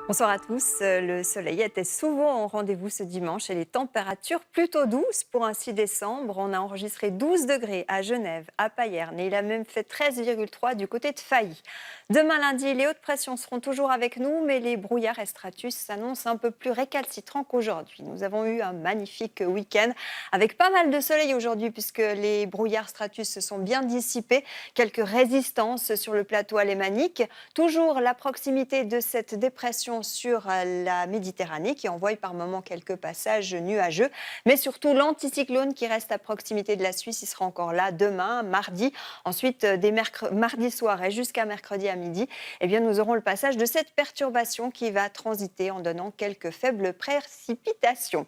Bonsoir à tous. Le soleil était souvent au rendez-vous ce dimanche et les températures plutôt douces pour un 6 décembre. On a enregistré 12 degrés à Genève, à Payerne et il a même fait 13,3 du côté de Failly. Demain lundi, les hautes pressions seront toujours avec nous, mais les brouillards et stratus s'annoncent un peu plus récalcitrants qu'aujourd'hui. Nous avons eu un magnifique week-end avec pas mal de soleil aujourd'hui puisque les brouillards stratus se sont bien dissipés. Quelques résistances sur le plateau alémanique. Toujours la proximité de cette dépression sur la Méditerranée qui envoie par moments quelques passages nuageux, mais surtout l'anticyclone qui reste à proximité de la Suisse, il sera encore là demain, mardi. Ensuite, dès mardi soir et jusqu'à mercredi à midi, eh bien, nous aurons le passage de cette perturbation qui va transiter en donnant quelques faibles précipitations.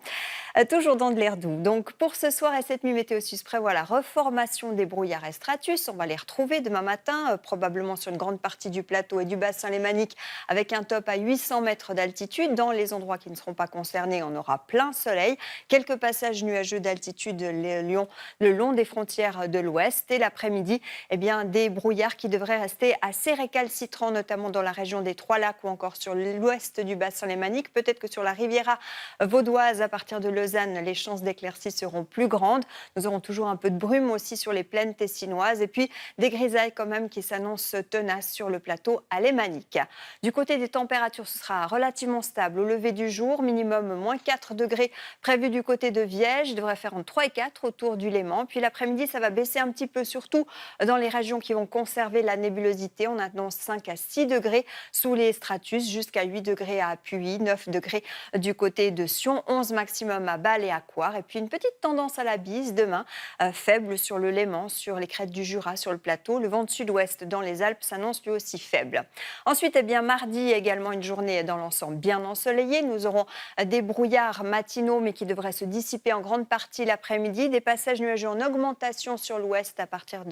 Toujours dans de l'air doux. Donc pour ce soir et cette nuit, Météo Suisse prévoit la reformation des brouillards et stratus. On va les retrouver demain matin, probablement sur une grande partie du plateau et du bassin lémanique, avec un top à 800 mètres d'altitude. Dans les endroits qui ne seront pas concernés, on aura plein soleil. Quelques passages nuageux d'altitude le long des frontières de l'Ouest. Et l'après-midi, eh bien, des brouillards qui devraient rester assez récalcitrants, notamment dans la région des Trois-Lacs ou encore sur l'ouest du bassin lémanique. Peut-être que sur la Riviera vaudoise, à partir de Lausanne, les chances d'éclaircies seront plus grandes. Nous aurons toujours un peu de brume aussi sur les plaines tessinoises et puis des grisailles quand même qui s'annoncent tenaces sur le plateau alémanique. Du côté des températures, ce sera relativement stable au lever du jour, minimum moins 4 degrés prévu du côté de Viège, il devrait faire entre 3 et 4 autour du Léman. Puis l'après-midi, ça va baisser un petit peu, surtout dans les régions qui vont conserver la nébulosité. On annonce 5 à 6 degrés sous les stratus, jusqu'à 8 degrés à Puy, 9 degrés du côté de Sion, 11 maximum à Bâle et à Coire. Et puis une petite tendance à la bise demain, faible sur le Léman, sur les crêtes du Jura, sur le plateau. Le vent de sud-ouest dans les Alpes s'annonce lui aussi faible. Ensuite, eh bien, mardi, également une journée dans l'ensemble bien ensoleillée. Nous aurons des brouillards matinaux, mais qui devraient se dissiper en grande partie l'après-midi. Des passages nuageux en augmentation sur l'ouest à partir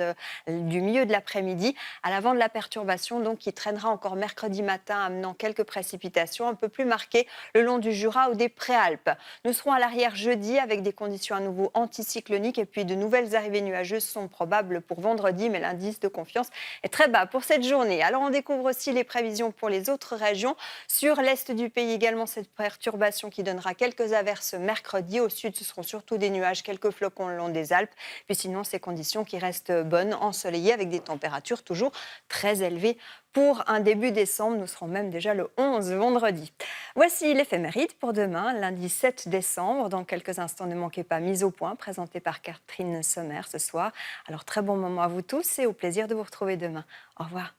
du milieu de l'après-midi, à l'avant de la perturbation, donc qui traînera encore mercredi matin, amenant quelques précipitations un peu plus marquées le long du Jura ou des Préalpes. Nous serons à l'arrière jeudi avec des conditions à nouveau anticycloniques et puis de nouvelles arrivées nuageuses sont probables pour vendredi, mais l'indice de confiance est très bas pour cette journée. Alors on découvre aussi les prévisions pour les autres régions. Sur l'est du pays également, cette perturbation qui donnera quelques averses mercredi. Au sud, ce seront surtout des nuages, quelques flocons le long des Alpes. Puis sinon, ces conditions qui restent bonnes, ensoleillées avec des températures toujours très élevées. Pour un début décembre, nous serons même déjà le 11 vendredi. Voici l'éphéméride pour demain, lundi 7 décembre. Dans quelques instants, ne manquez pas Mise au point, présentée par Catherine Sommer ce soir. Alors très bon moment à vous tous et au plaisir de vous retrouver demain. Au revoir.